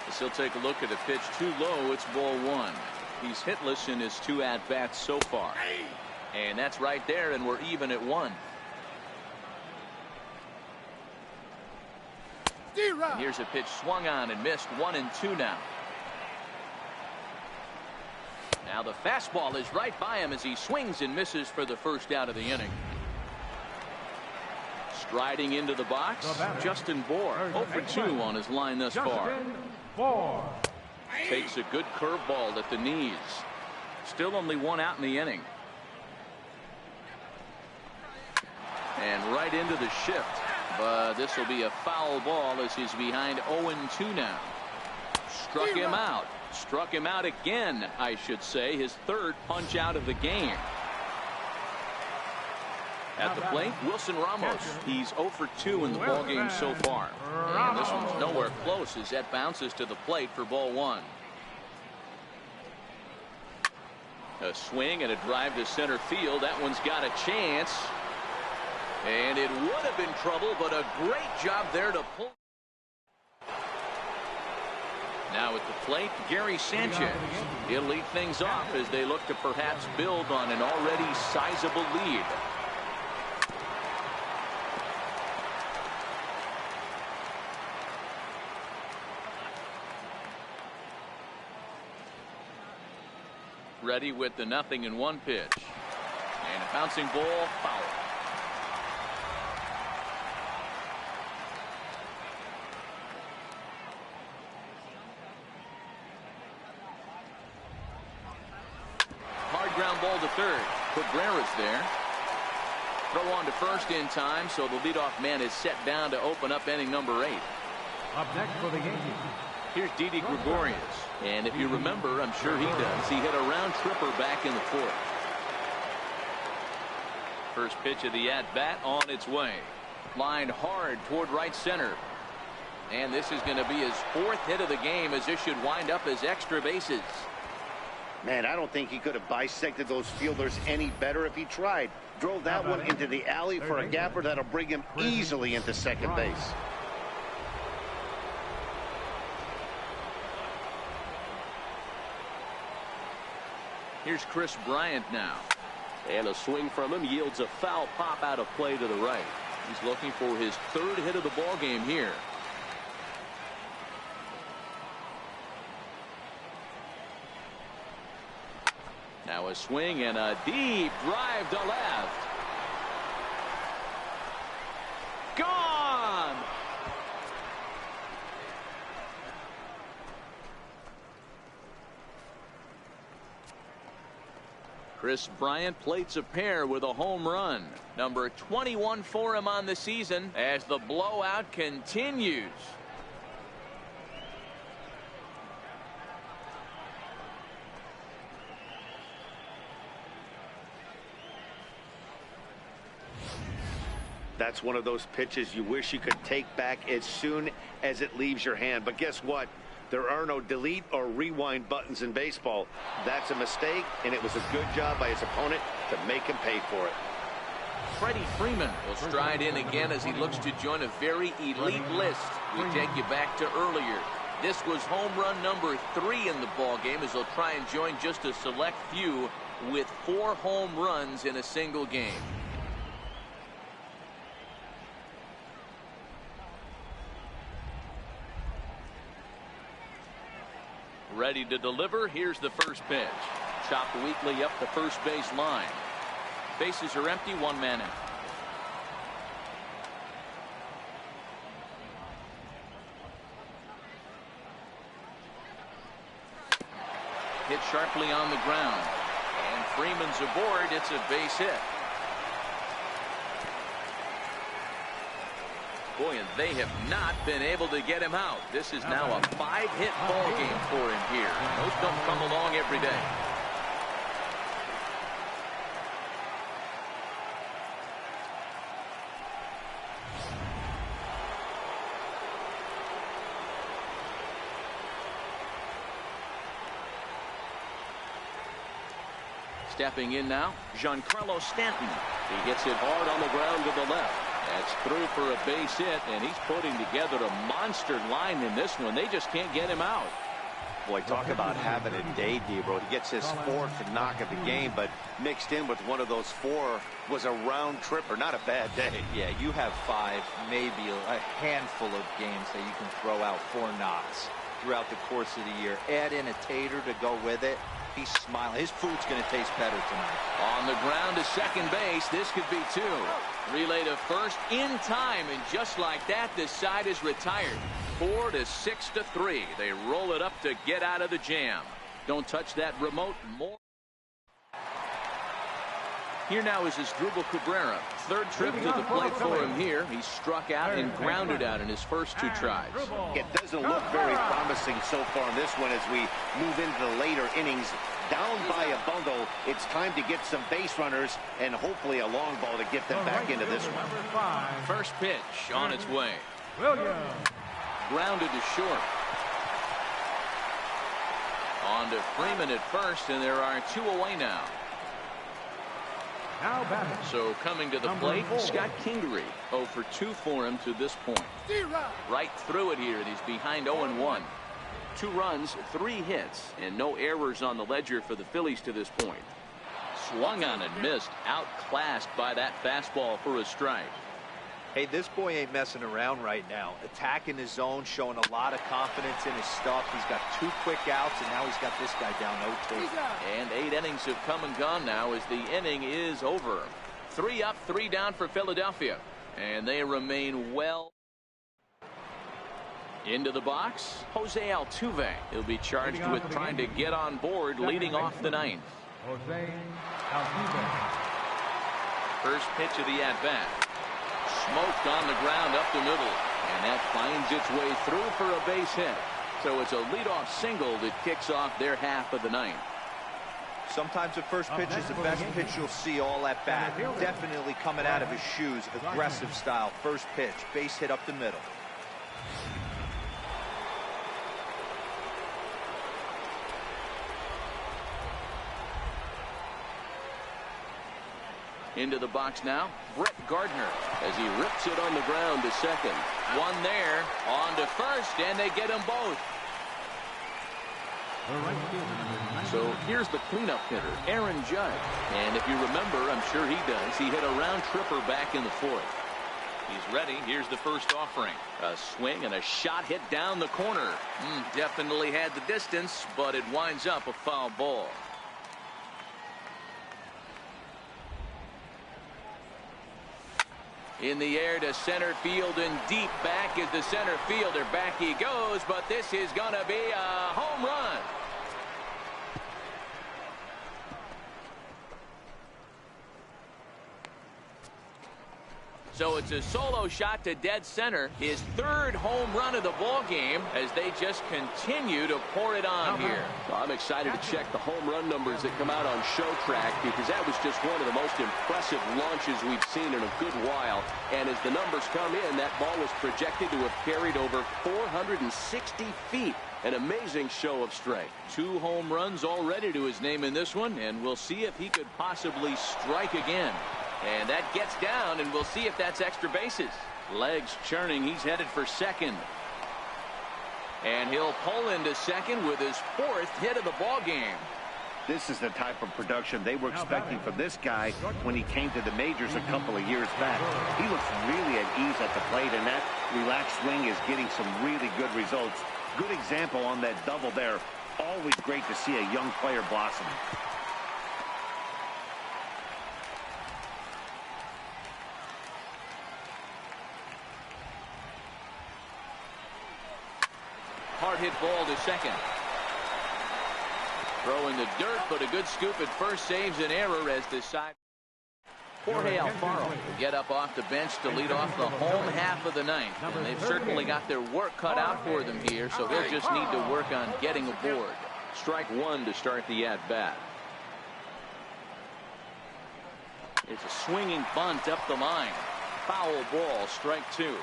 [SPEAKER 1] As he'll take a look at a pitch too low, it's ball 1. He's hitless in his 2 at-bats so far. And that's right there, and we're even at 1. And here's a pitch swung on and missed. 1-2 now. Now the fastball is right by him as he swings and misses for the first out of the inning. Striding into the box, Justin Bour. 0 for 2 on his line thus far. Takes a good curveball at the knees. Still only 1 out in the inning. And right into the shift. But this will be a foul ball as he's behind 0-2 now. Struck him out. Struck him out again, I should say. His 3rd punch out of the game. At the plate, Wilson Ramos. He's 0 for 2 in the ballgame so far. And this one's nowhere close as that bounces to the plate for ball 1. A swing and a drive to center field. That one's got a chance. And it would have been trouble, but a great job there to pull. Now at the plate, Gary Sanchez. He'll lead things off as they look to perhaps build on an already sizable lead. Ready with the 0-1 pitch. And a bouncing ball, foul. Hard ground ball to third. Cabrera's there. Throw on to first in time, so the leadoff man is set down to open up inning number 8.
[SPEAKER 4] Up next for the Yankees.
[SPEAKER 1] Here's Didi Gregorius. And if you remember, I'm sure he does, he hit a round tripper back in the 4th. First pitch of the at-bat on its way. Lined hard toward right center. And this is going to be his 4th hit of the game, as this should wind up as extra bases.
[SPEAKER 2] Man, I don't think he could have bisected those fielders any better if he tried. Drove that one into the alley for a gapper that'll bring him easily into second base.
[SPEAKER 1] Here's Chris Bryant now.
[SPEAKER 5] And a swing from him yields a foul pop out of play to the right.
[SPEAKER 1] He's looking for his 3rd hit of the ball game here. Now a swing and a deep drive to left. Gone! Chris Bryant plates a pair with a home run. Number 21 for him on the season as the blowout continues.
[SPEAKER 2] That's one of those pitches you wish you could take back as soon as it leaves your hand. But guess what? There are no delete or rewind buttons in baseball. That's a mistake, and it was a good job by his opponent to make him pay for it.
[SPEAKER 1] Freddie Freeman will stride in again as he looks to join a very elite list. We take you back to earlier. This was home run number 3 in the ballgame as he'll try and join just a select few with 4 home runs in a single game. Ready to deliver. Here's the first pitch. Chopped weakly up the first base line. Bases are empty. One man out. Hit sharply on the ground. And Freeman's aboard. It's a base hit. Boy, and they have not been able to get him out. This is now a 5-hit ball game for him here. Those don't come along every day. Stepping in now, Giancarlo Stanton. He hits it hard on the ground to the left. That's through for a base hit, and he's putting together a monster line in this one. They just can't get him out.
[SPEAKER 2] Boy, talk about having a day, Debro. He gets his 4th knock of the game, but mixed in with one of those 4 was a round tripper. Not a bad day.
[SPEAKER 3] Yeah, you have 5, maybe a handful of games that you can throw out 4 knocks throughout the course of the year. Add in a tater to go with it. He's smiling. His food's going to taste better tonight.
[SPEAKER 1] On the ground to second base. This could be 2. Relay to first in time, and just like that, this side is retired. 4 to 6 to 3. They roll it up to get out of the jam. Don't touch that remote more. Here now is Asdrubal Cabrera. 3rd trip to the plate for him here. He struck out and grounded out in his first 2 tries.
[SPEAKER 2] It doesn't look very promising so far in this one as we move into the later innings. Down by a bundle, it's time to get some base runners and hopefully a long ball to get them back into this one.
[SPEAKER 1] First pitch on its way. Grounded to short. On to Freeman at first, and there are 2 away now. So coming to the plate, Scott Kingery. 0 for 2 for him to this point. Right through it here. He's behind 0-1. 2 runs, 3 hits, and no errors on the ledger for the Phillies to this point. Swung on and missed. Outclassed by that fastball for a strike.
[SPEAKER 3] Hey, this boy ain't messing around right now. Attacking his zone, showing a lot of confidence in his stuff. He's got 2 quick outs, and now he's got this guy down 0-2.
[SPEAKER 1] And 8 innings have come and gone now as the inning is over. 3 up, 3 down for Philadelphia. And they remain well. Into the box, Jose Altuve. He'll be charged with trying to get on board leading off the 9th.
[SPEAKER 4] Jose Altuve.
[SPEAKER 1] First pitch of the at-bat. Smoked on the ground up the middle, and that finds its way through for a base hit. So it's a leadoff single that kicks off their half of the 9th.
[SPEAKER 3] Sometimes the first pitch is the best pitch you'll see all at bat. Definitely coming out of his shoes, aggressive style. First pitch, base hit up the middle.
[SPEAKER 1] Into the box now, Brett Gardner as he rips it on the ground to second. One there, on to first, and they get them both. So here's the cleanup hitter, Aaron Judge. And if you remember, I'm sure he does, he hit a round tripper back in the 4th. He's ready. Here's the first offering. A swing and a shot hit down the corner. Definitely had the distance, but it winds up a foul ball. In the air to center field and deep back is the center fielder. Back he goes, but this is going to be a home run. So it's a solo shot to dead center. His 3rd home run of the ball game as they just continue to pour it on here.
[SPEAKER 5] Well, I'm excited to check the home run numbers that come out on Show Track because that was just one of the most impressive launches we've seen in a good while. And as the numbers come in, that ball was projected to have carried over 460 feet. An amazing show of strength. 2 home runs already to his name in this one, and we'll see if he could possibly strike again. And that gets down, and we'll see if that's extra bases. Legs churning. He's headed for second. And he'll pull into second with his 4th hit of the ball game.
[SPEAKER 2] This is the type of production they were expecting from this guy when he came to the majors a couple of years back. He looks really at ease at the plate, and that relaxed swing is getting some really good results. Good example on that double there. always great to see a young player blossom.
[SPEAKER 1] Hard hit ball to second. Throw in the dirt, but a good scoop at first saves an error as the side. Jorge Alfaro will get up off the bench to lead off the home half of the ninth. And they've certainly got their work cut out for them here, so they'll just need to work on getting aboard.
[SPEAKER 5] Strike one to start the at-bat.
[SPEAKER 1] It's a swinging bunt up the line. Foul ball, strike two.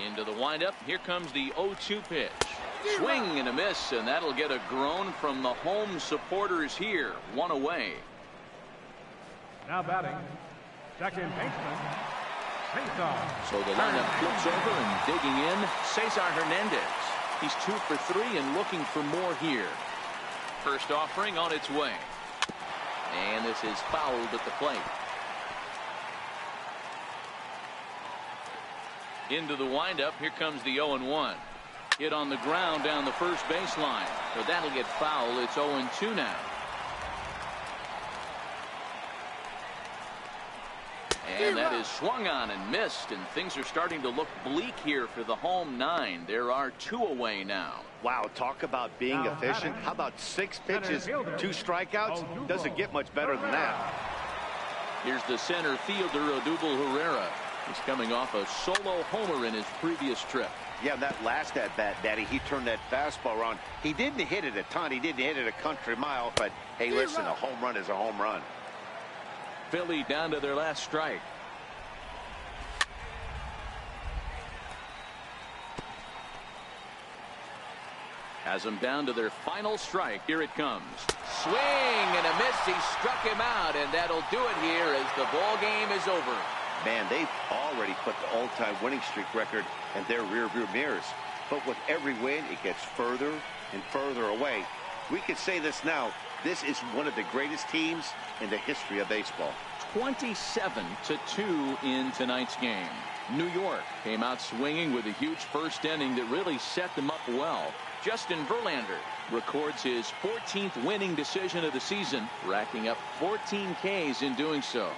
[SPEAKER 1] Into the windup. Here comes the 0-2 pitch. Swing and a miss, and that'll get a groan from the home supporters here. One away.
[SPEAKER 4] Now batting, second baseman, Cesar.
[SPEAKER 1] So the lineup flips over and digging in, Cesar Hernandez. He's 2 for 3 and looking for more here. First offering on its way. And this is fouled at the plate. Into the windup. Here comes the 0-1. Hit on the ground down the first baseline. But that'll get foul. It's 0-2 now. And that is swung on and missed, and things are starting to look bleak here for the home 9. There are 2 away now.
[SPEAKER 2] Wow, talk about being efficient. How about 6 pitches, 2 strikeouts? Doesn't get much better than that.
[SPEAKER 1] Here's the center fielder, Odubel Herrera. He's coming off a solo homer in his previous trip.
[SPEAKER 2] Yeah, that last at-bat, Daddy, he turned that fastball around. He didn't hit it a ton. He didn't hit it a country mile, but hey, listen, a home run is a home run.
[SPEAKER 1] Philly down to their last strike. Has them down to their final strike. Here it comes. Swing and a miss. He struck him out, and that'll do it here as the ball game is over.
[SPEAKER 2] Man, they've already put the all-time winning streak record in their rearview mirrors. But with every win, it gets further and further away. We can say this now. This is one of the greatest teams in the history of baseball.
[SPEAKER 1] 27-2 in tonight's game. New York came out swinging with a huge first inning that really set them up well. Justin Verlander records his 14th winning decision of the season, racking up 14 Ks in doing so.